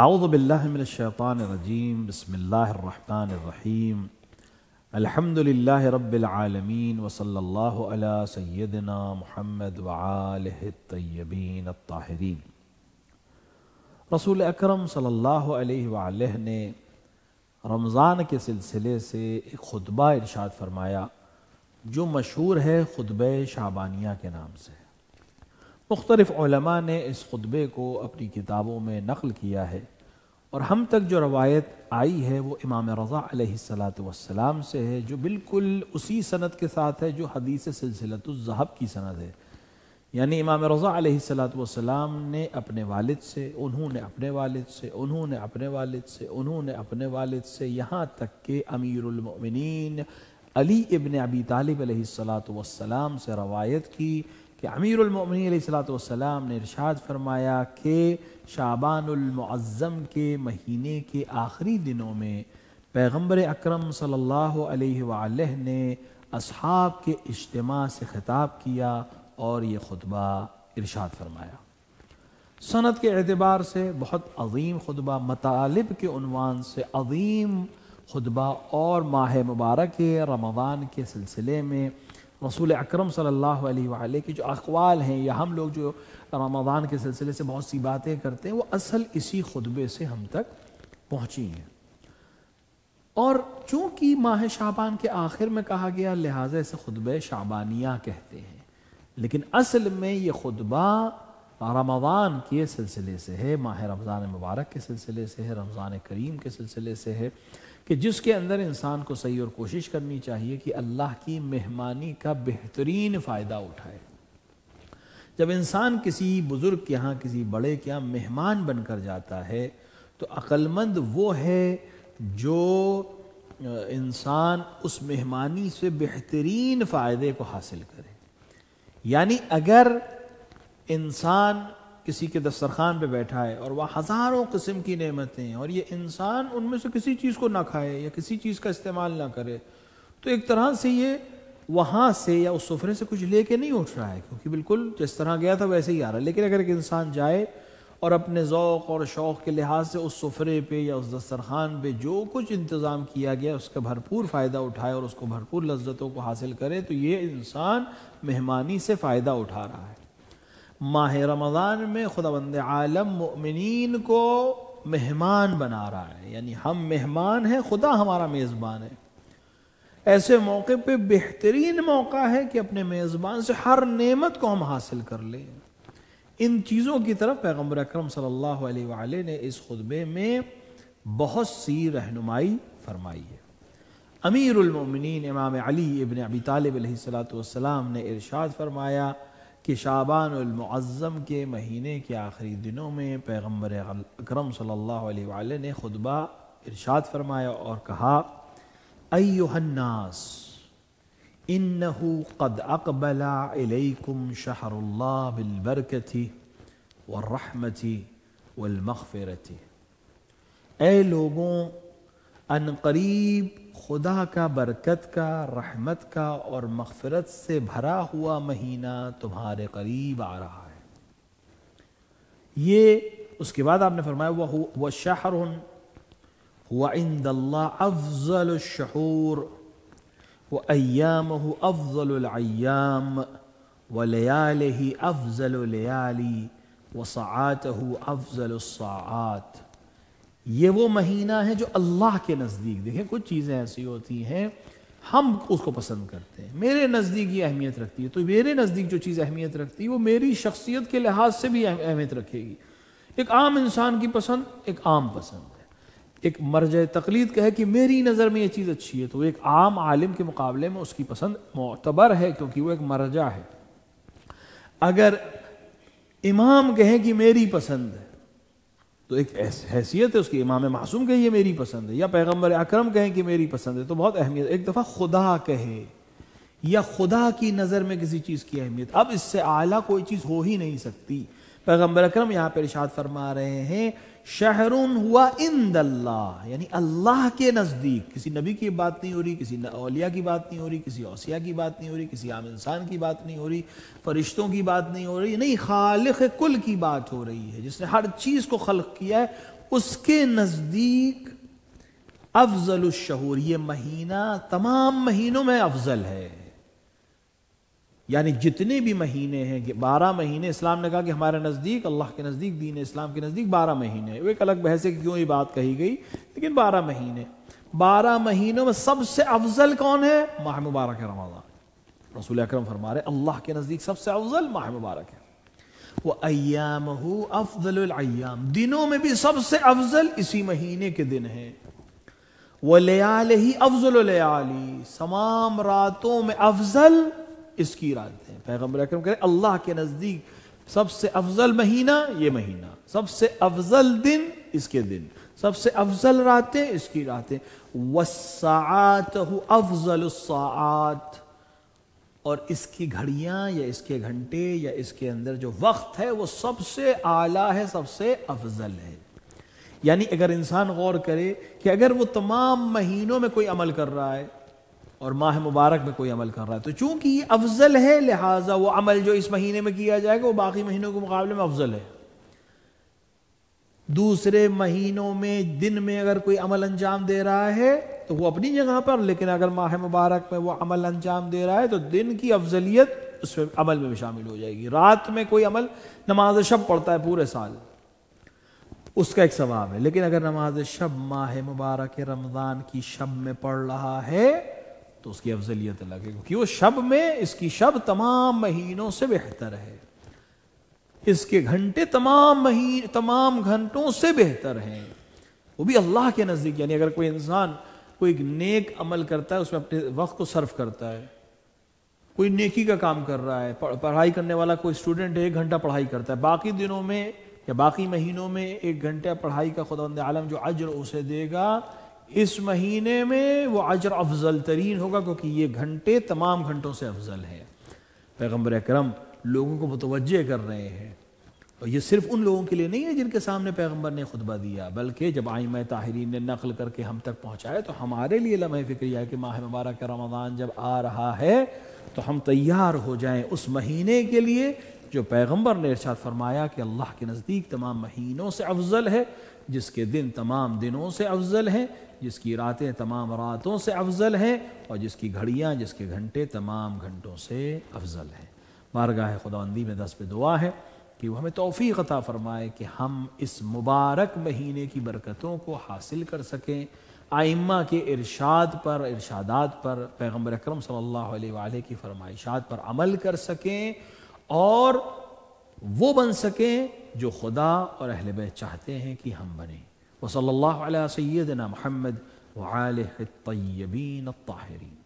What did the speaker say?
اعوذ باللہ من الشیطان الرجیم بسم اللہ الرحمن الرحیم الحمد للہ رب العالمین وصلی اللہ علی سیدنا محمد وآلہ الطیبین الطاہرین۔ رسول اکرم صلی اللہ علیہ وآلہ نے رمضان کے سلسلے سے ایک خطبہ ارشاد فرمایا جو مشہور ہے خطبہ شعبانیہ کے نام سے۔ مختلف علماء نے اس خطبے کو اپنی کتابوں میں نقل کیا ہے اور ہم تک جو روایت آئی ہے وہ امام رضا علیہ السلام سے ہے، جو بالکل اسی سند کے ساتھ ہے جو حدیث سلسلۃ الذہب کی سند ہے۔ یعنی امام رضا علیہ السلام نے اپنے والد سے، انہوں نے اپنے والد سے، انہوں نے اپنے والد سے، انہوں نے اپنے والد سے، یہاں تک کہ امیر المؤمنین علی ابن ابی طالب علیہ السلام سے روایت کی کہ امیر المؤمنین علیہ السلام نے ارشاد فرمایا کہ شعبان المعظم کے مہینے کے آخری دنوں میں پیغمبر اکرم صلی اللہ علیہ وآلہ نے اصحاب کے اجتماع سے خطاب کیا اور یہ خطبہ ارشاد فرمایا۔ سند کے اعتبار سے بہت عظیم خطبہ، مطالب کے عنوان سے عظیم خطبہ، اور ماہ مبارک رمضان کے سلسلے میں رسول اکرم صلی اللہ علیہ وآلہ کی جو اقوال ہیں یا ہم لوگ جو رمضان کے سلسلے سے بہت سی باتیں کرتے ہیں وہ اصل اسی خطبے سے ہم تک پہنچی ہیں۔ اور چونکہ ماہ شعبان کے آخر میں کہا گیا لہٰذا اسے خطبہ شعبانیہ کہتے ہیں، لیکن اصل میں یہ خطبہ رمضان کے سلسلے سے ہے، ماہ رمضان مبارک کے سلسلے سے ہے، رمضان کریم کے سلسلے سے ہے، کہ جس کے اندر انسان کو صحیح اور کوشش کرنی چاہیے کہ اللہ کی مہمانی کا بہترین فائدہ اٹھائے۔ جب انسان کسی بزرگ کے ہاں، کسی بڑے کے ہاں مہمان بن کر جاتا ہے تو عقل مند وہ ہے جو انسان اس مہمانی سے بہترین فائدے کو حاصل کرے۔ یعنی اگر انسان کسی کے دسترخوان پہ بیٹھا ہے اور وہ ہزاروں قسم کی نعمتیں ہیں اور یہ انسان ان میں سے کسی چیز کو نہ کھائے یا کسی چیز کا استعمال نہ کرے تو ایک طرح سے یہ وہاں سے یا اس سفرے سے کچھ لے کے نہیں اٹھ رہا ہے، کیونکہ بالکل جس طرح گیا تھا ویسے ہی آ رہا ہے۔ لیکن اگر ایک انسان جائے اور اپنے ذوق اور شوق کے لحاظ سے اس سفرے پہ یا اس دسترخوان پہ جو کچھ انتظام کیا گیا اس کا بھرپور فائدہ اٹھائے اور اس کو بھرپور لذتوں کو حاصل کرے تو یہ انسان مہمانی سے فائدہ اٹھا رہا ہے۔ ماہ رمضان میں خداوند عالم مؤمنین کو مہمان بنا رہا ہے، یعنی ہم مہمان ہیں، خدا ہمارا میزبان ہے۔ ایسے موقع پہ بہترین موقع ہے کہ اپنے میزبان سے ہر نعمت کو ہم حاصل کر لیں۔ ان چیزوں کی طرف پیغمبر اکرم صلی اللہ علیہ وآلہ نے اس خطبے میں بہت سی رہنمائی فرمائی ہے۔ امیر المؤمنین امام علی ابن ابی طالب علیہ السلام نے ارشاد فرمایا کہ شعبان المعظم کے مہینے کے آخری دنوں میں پیغمبر اکرم صلی اللہ علیہ وآلہ نے خطبہ ارشاد فرمایا اور کہا: ایھا الناس انہ قد اقبل الیکم شہر اللہ بالبرکۃ والرحمۃ والمغفرۃ۔ اے لوگوں، ان قریب خدا کا برکت کا، رحمت کا اور مغفرت سے بھرا ہوا مہینہ تمہارے قریب آ رہا ہے۔ یہ اس کے بعد آپ نے فرمایا وَشَحْرٌ هُوَ عِنْدَ اللَّهِ أَفْضَلُ الشُّحُورِ وَأَيَّامُهُ أَفْضَلُ الْأَيَّامِ وَلَيَالِهِ أَفْضَلُ اللَّيَالِي وَسَاعَاتُهُ أَفْضَلُ السَّاعَاتِ۔ یہ وہ مہینہ ہے جو اللہ کے نزدیک، دیکھیں کچھ چیزیں ایسی ہوتی ہیں ہم اس کو پسند کرتے ہیں، میرے نزدیک یہ اہمیت رکھتی ہے، تو میرے نزدیک جو چیز اہمیت رکھتی ہے وہ میری شخصیت کے لحاظ سے بھی اہمیت رکھے گی۔ ایک عام انسان کی پسند ایک عام پسند ہے، ایک مرجع تقلید کہے کہ میری نظر میں یہ چیز اچھی ہے تو ایک عام عالم کے مقابلے میں اس کی پسند معتبر ہے کیونکہ وہ ایک مرجع ہے۔ اگر امام کہیں کہ میری پسند ہے تو ایک حیثیت ہے اس کی، امام معصوم کہے یہ میری پسند ہے، یا پیغمبر اکرم کہیں کہ میری پسند ہے تو بہت اہمیت۔ ایک دفعہ خدا کہے یا خدا کی نظر میں کسی چیز کی اہمیت، اب اس سے اعلیٰ کوئی چیز ہو ہی نہیں سکتی۔ پیغمبر اکرم یہاں پہ ارشاد فرما رہے ہیں شہر ہوا عند اللہ، یعنی اللہ کے نزدیک۔ کسی نبی کی بات نہیں ہو رہی، کسی اولیاء کی بات نہیں ہو رہی، کسی اوصیاء کی بات نہیں ہو رہی، کسی عام انسان کی بات نہیں ہو رہی، فرشتوں کی بات نہیں ہو رہی، نہیں، خالق کل کی بات ہو رہی ہے، جس نے ہر چیز کو خلق کیا ہے اس کے نزدیک افضل الشہور، یہ مہینہ تمام مہینوں میں افضل ہے. یعنی جتنے بھی مہینے ہیں، 12 مہینے اسلام نے کہا کہ ہمارے نزدیک، اللہ کے نزدیک، دین اسلام کے نزدیک 12 مہینے. وہ ایک الگ بحث ہے کہ کیوں یہ بات کہی گئی، لیکن 12 مہینے، 12 مہینوں میں سب سے افضل کون ہے؟ ماہ مبارک رمضان. رسول اکرم فرما رہے اللہ کے نزدیک سب سے افضل ماہ مبارک ہے. وَأَيَّامُهُ أَفْضَلُ الْأَيَّامِ، دنوں میں بھی سب سے افضل اسی مہینے کے دن ہیں. وَلَيَالِهِ أَفْضَلُ اللَّيَالِي، تمام راتوں میں افضل اس کی رات ہے. پیغمبر اکرم کہتے ہیں اللہ کے نزدیک سب سے افضل مہینہ یہ مہینہ، سب سے افضل دن اس کے دن، سب سے افضل راتیں اس کی راتیں. وَالسَّاعَاتُ أَفْضَلُ السَّاعَاتِ، اور اس کی گھڑیاں یا اس کے گھنٹے یا اس کے اندر جو وقت ہے وہ سب سے اعلیٰ ہے، سب سے افضل ہے. یعنی اگر انسان غور کرے کہ اگر وہ تمام مہینوں میں کوئی عمل کر رہا ہے اور ماہ مبارک میں کوئی عمل کر رہا ہے، تو چونکہ یہ افضل ہے لہٰذا وہ عمل جو اس مہینے میں کیا جائے گا وہ باقی مہینوں کے مقابلے میں افضل ہے. دوسرے مہینوں میں دن میں اگر کوئی عمل انجام دے رہا ہے تو وہ اپنی جگہ پر، لیکن اگر ماہ مبارک میں وہ عمل انجام دے رہا ہے تو دن کی افضلیت اس میں عمل میں بھی شامل ہو جائے گی. رات میں کوئی عمل، نماز شب پڑھتا ہے پورے سال، اس کا ایک ثواب ہے، لیکن اگر نماز شب ماہ مبارک رمضان کی شب میں پڑھ رہا ہے تو اس کی افضلیت الگ ہے، کیونکہ وہ شب میں، اس کی شب تمام مہینوں سے بہتر ہے، اس کے گھنٹے تمام گھنٹوں سے بہتر ہیں، وہ بھی اللہ کے نزدیک. یعنی اگر کوئی انسان کوئی نیک عمل کرتا ہے، اس میں اپنے وقت کو صرف کرتا ہے، کوئی نیکی کا کام کر رہا ہے، پڑھائی کرنے والا کوئی اسٹوڈنٹ 1 گھنٹہ پڑھائی کرتا ہے، باقی دنوں میں یا باقی مہینوں میں 1 گھنٹہ پڑھائی کا خداوند عالم جو اجر اسے دے گا، اس مہینے میں وہ اجر افضل ترین ہوگا، کیونکہ یہ گھنٹے تمام گھنٹوں سے افضل ہیں. پیغمبر اکرم لوگوں کو متوجہ کر رہے ہیں، اور یہ صرف ان لوگوں کے لیے نہیں ہے جن کے سامنے پیغمبر نے خطبہ دیا، بلکہ جب ائمہ طاہرین نے نقل کر کے ہم تک پہنچایا تو ہمارے لیے لمحہ فکریہ ہے کہ ماہ مبارک رمضان جب آ رہا ہے تو ہم تیار ہو جائیں اس مہینے کے لیے جو پیغمبر نے ارشاد فرمایا کہ اللہ کے نزدیک تمام مہینوں سے افضل ہے، جس کے دن تمام دنوں سے افضل ہیں، جس کی راتیں تمام راتوں سے افضل ہیں، اور جس کی گھڑیاں، جس کے گھنٹے تمام گھنٹوں سے افضل ہیں. بارگاہ خداوندی میں دست پہ دعا ہے کہ وہ ہمیں توفیق عطا فرمائے کہ ہم اس مبارک مہینے کی برکتوں کو حاصل کر سکیں، ائمہ کے ارشادات پر، پیغمبر اکرم صلی اللہ علیہ وآلہ کی فرمائشات پر عمل کر سکیں، اور وہ بن سکیں جو خدا اور اہل بیت چاہتے ہیں کہ ہم بنیں. وصلی اللہ علی سیدنا محمد وآلہ الطیبین الطاہرین.